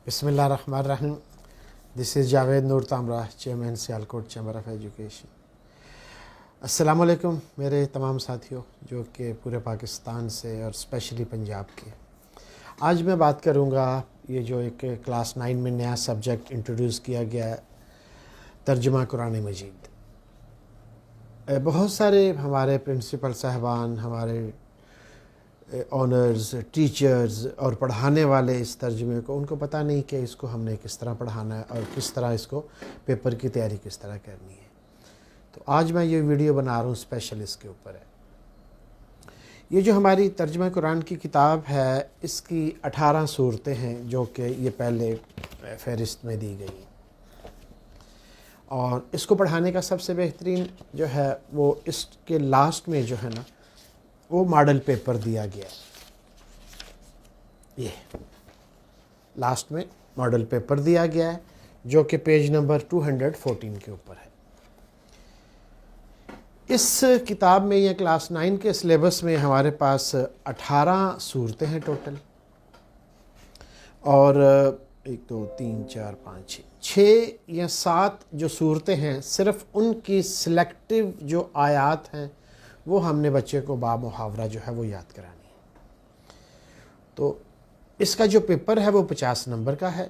Bismillahirrahmanirrahim. This is Javed Noor Tamra, Chairman Sialkot Chamber of Education. السلام علیکم میرے تمام ساتھیوں جو کہ پورے پاکستان سے اور اسپیشلی پنجاب کے. آج میں بات کروں گا یہ جو ایک کلاس 9 میں نیا سبجیکٹ انٹروڈیوس کیا گیا ہے، ترجمہ قرآن مجید. بہت سارے ہمارے پرنسپل صاحبان، ہمارے آنرز، ٹیچرز اور پڑھانے والے اس ترجمے کو ان کو پتہ نہیں کہ اس کو ہم نے کس طرح پڑھانا ہے اور کس طرح اس کو پیپر کی تیاری کس طرح کرنی ہے. تو آج میں یہ ویڈیو بنا رہا ہوں اسپیشل اس کے اوپر ہے. یہ جو ہماری ترجمہ قرآن کی کتاب ہے اس کی 18 صورتیں ہیں جو کہ یہ پہلے فہرست میں دی گئی ہیں، اور اس کو پڑھانے کا سب سے بہترین جو ہے وہ اس کے لاسٹ میں جو ہے نا وہ ماڈل پیپر دیا گیا ہے. یہ لاسٹ میں ماڈل پیپر دیا گیا ہے جو کہ پیج نمبر 214 کے اوپر ہے. اس کتاب میں یا کلاس 9 کے سلیبس میں ہمارے پاس 18 صورتیں ہیں ٹوٹل، اور 1 2 3 4 5 6 یا 7 جو صورتیں ہیں صرف ان کی سلیکٹیو جو آیات ہیں وہ ہم نے بچے کو با محاورہ جو ہے وہ یاد کرانی ہے. تو اس کا جو پیپر ہے وہ 50 نمبر کا ہے.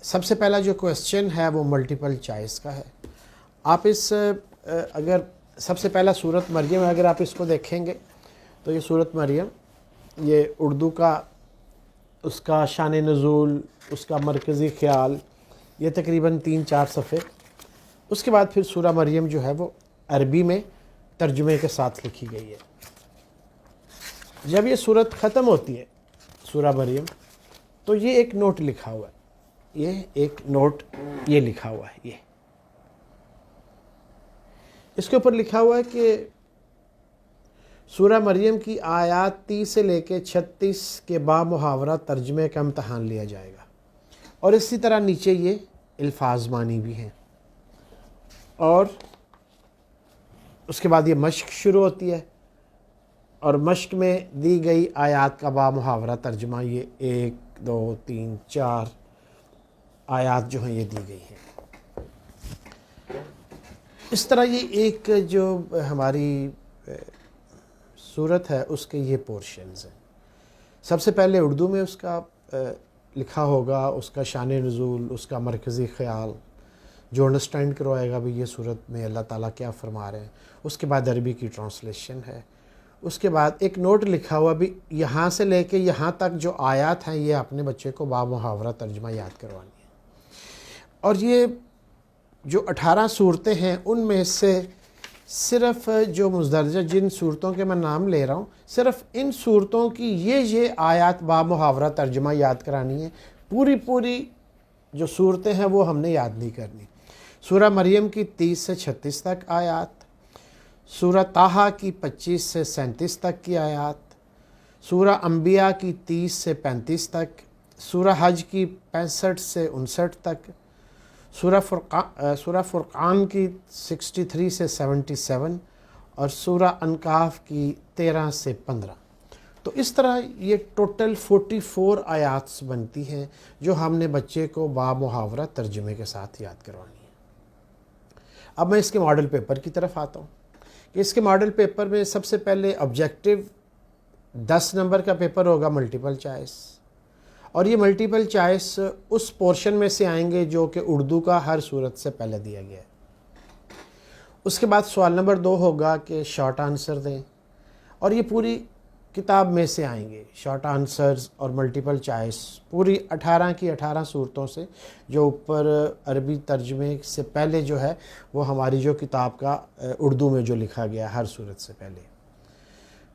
سب سے پہلا جو کویسچن ہے وہ ملٹیپل چوائس کا ہے. آپ اس اگر سب سے پہلا سورۃ مریم اگر آپ اس کو دیکھیں گے تو یہ سورۃ مریم یہ اردو کا اس کا شان نزول، اس کا مرکزی خیال، یہ تقریباً 3-4 صفحے. اس کے بعد پھر سورہ مریم جو ہے وہ عربی میں ترجمے کے ساتھ لکھی گئی ہے. جب یہ سورت ختم ہوتی ہے سورہ مریم تو یہ ایک نوٹ لکھا ہوا ہے، یہ ایک نوٹ یہ لکھا ہوا ہے. یہ اس کے اوپر لکھا ہوا ہے کہ سورہ مریم کی آیات 30 سے لے کے 36 کے با محاورہ ترجمے کا امتحان لیا جائے گا. اور اسی طرح نیچے یہ الفاظ معنی بھی ہیں، اور اس کے بعد یہ مشق شروع ہوتی ہے، اور مشق میں دی گئی آیات کا با محاورہ ترجمہ یہ 1 2 3 4 آیات جو ہیں یہ دی گئی ہیں. اس طرح یہ ایک جو ہماری صورت ہے اس کے یہ پورشنز ہیں. سب سے پہلے اردو میں اس کا لکھا ہوگا، اس کا شان نزول، اس کا مرکزی خیال جو انڈرسٹینڈ کروائے گا بھی یہ صورت میں اللہ تعالیٰ کیا فرما رہے ہیں. اس کے بعد عربی کی ٹرانسلیشن ہے. اس کے بعد ایک نوٹ لکھا ہوا بھی یہاں سے لے کے یہاں تک جو آیات ہیں یہ اپنے بچے کو با محاورہ ترجمہ یاد کروانی ہے. اور یہ جو 18 صورتیں ہیں ان میں سے صرف جو مندرجہ جن صورتوں کے میں نام لے رہا ہوں صرف ان صورتوں کی یہ آیات با محاورہ ترجمہ یاد کرانی ہے. پوری جو صورتیں ہیں وہ ہم نے یاد نہیں کرنی. سورہ مریم کی 30 سے 36 تک آیات، سورہ طٰہٰ کی 25 سے 37 تک کی آیات، سورہ انبیاء کی 30 سے 35 تک، سورہ حج کی 65 سے 59 تک، سورہ فرقان کی 63 سے 77، اور سورہ انکاف کی 13 سے 15. تو اس طرح یہ ٹوٹل 44 آیات بنتی ہیں جو ہم نے بچے کو با محاورہ ترجمے کے ساتھ یاد کروانی ہے. اب میں اس کے ماڈل پیپر کی طرف آتا ہوں کہ اس کے ماڈل پیپر میں سب سے پہلے آبجیکٹیو 10 نمبر کا پیپر ہوگا ملٹیپل چوائس، اور یہ ملٹیپل چوائس اس پورشن میں سے آئیں گے جو کہ اردو کا ہر صورت سے پہلے دیا گیا ہے. اس کے بعد سوال نمبر 2 ہوگا کہ شارٹ آنسر دیں، اور یہ پوری کتاب میں سے آئیں گے شارٹ آنسرز اور ملٹیپل چوائس پوری 18 کی 18 صورتوں سے جو اوپر عربی ترجمے سے پہلے جو ہے وہ ہماری جو کتاب کا اردو میں جو لکھا گیا ہر صورت سے پہلے.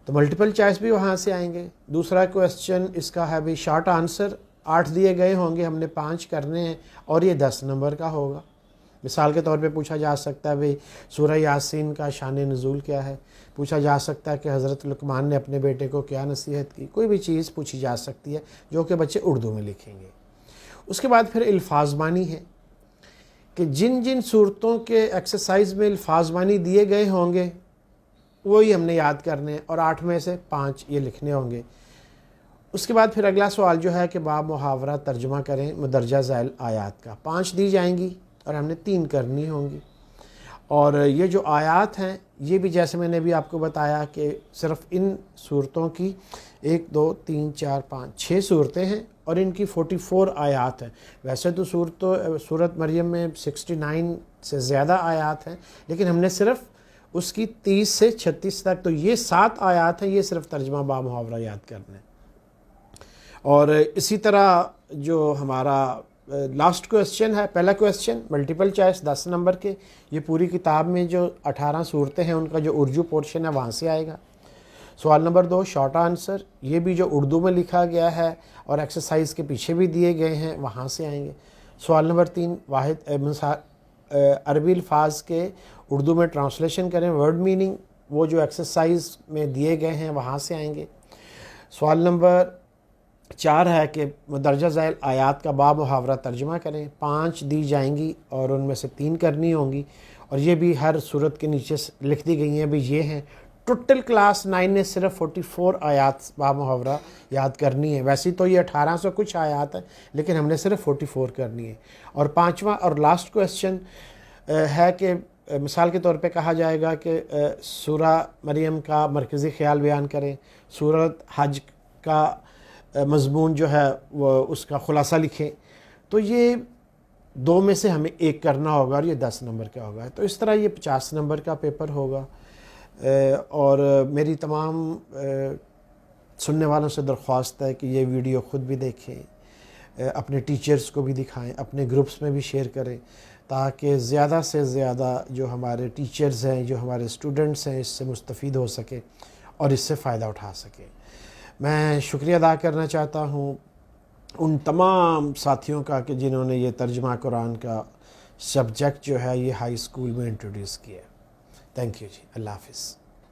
تو ملٹیپل چوائس بھی وہاں سے آئیں گے. دوسرا کویسچن اس کا ہے بھی شارٹ آنسر 8 دیے گئے ہوں گے، ہم نے 5 کرنے ہیں، اور یہ 10 نمبر کا ہوگا. مثال کے طور پہ پوچھا جا سکتا ہے بھئی سورہ یاسین کا شان نزول کیا ہے، پوچھا جا سکتا ہے کہ حضرت لقمان نے اپنے بیٹے کو کیا نصیحت کی. کوئی بھی چیز پوچھی جا سکتی ہے جو کہ بچے اردو میں لکھیں گے. اس کے بعد پھر الفاظ معنی ہے کہ جن صورتوں کے ایکسرسائز میں الفاظ معنی دیے گئے ہوں گے وہی ہم نے یاد کرنے ہیں، اور 8 میں سے 5 یہ لکھنے ہوں گے. اس کے بعد پھر اگلا سوال جو ہے کہ باب محاورہ ترجمہ کریں مندرجہ ذیل آیات کا. 5 دی جائیں گی اور ہم نے 3 کرنی ہوں گی. اور یہ جو آیات ہیں یہ بھی جیسے میں نے بھی آپ کو بتایا کہ صرف ان صورتوں کی 1 2 3 4 5 6 صورتیں ہیں اور ان کی 44 آیات ہیں. ویسے تو سورت مریم میں 69 سے زیادہ آیات ہیں، لیکن ہم نے صرف اس کی 30 سے 36 تک، تو یہ 7 آیات ہیں، یہ صرف ترجمہ با محاورہ یاد کرنے. اور اسی طرح جو ہمارا لاسٹ کویسچن ہے، پہلا کویسچن ملٹیپل چوائس 10 نمبر کے، یہ پوری کتاب میں جو 18 صورتیں ہیں ان کا جو اردو پورشن ہے وہاں سے آئے گا. سوال نمبر 2 شارٹ آنسر، یہ بھی جو اردو میں لکھا گیا ہے اور ایکسرسائز کے پیچھے بھی دیے گئے ہیں وہاں سے آئیں گے. سوال نمبر 3 واحد عربی الفاظ کے اردو میں ٹرانسلیشن کریں، ورڈ میننگ، وہ جو ایکسرسائز میں دیے گئے ہیں وہاں سے آئیں گے. سوال نمبر 4 ہے کہ مندرجہ ذیل آیات کا با محاورہ ترجمہ کریں. 5 دی جائیں گی اور ان میں سے 3 کرنی ہوں گی، اور یہ بھی ہر صورت کے نیچے لکھ دی گئی ہیں بھی یہ ہیں. ٹوٹل کلاس 9 نے صرف 44 آیات با محاورہ یاد کرنی ہے. ویسے تو یہ 1800 کچھ آیات ہیں، لیکن ہم نے صرف 44 کرنی ہے. اور 5واں اور لاسٹ کویسچن ہے کہ مثال کے طور پہ کہا جائے گا کہ سورہ مریم کا مرکزی خیال بیان کریں، سورت حج کا مضمون جو ہے وہ اس کا خلاصہ لکھیں. تو یہ 2 میں سے ہمیں 1 کرنا ہوگا اور یہ 10 نمبر کا ہوگا. تو اس طرح یہ 50 نمبر کا پیپر ہوگا. اور میری تمام سننے والوں سے درخواست ہے کہ یہ ویڈیو خود بھی دیکھیں، اپنے ٹیچرز کو بھی دکھائیں، اپنے گروپس میں بھی شیئر کریں، تاکہ زیادہ سے زیادہ جو ہمارے ٹیچرز ہیں، جو ہمارے اسٹوڈنٹس ہیں، اس سے مستفید ہو سکے اور اس سے فائدہ اٹھا سکیں. میں شکریہ ادا کرنا چاہتا ہوں ان تمام ساتھیوں کا کہ جنہوں نے یہ ترجمہ قرآن کا سبجیکٹ جو ہے یہ ہائی اسکول میں انٹروڈیوس کیا. تھینک یو جی. اللہ حافظ.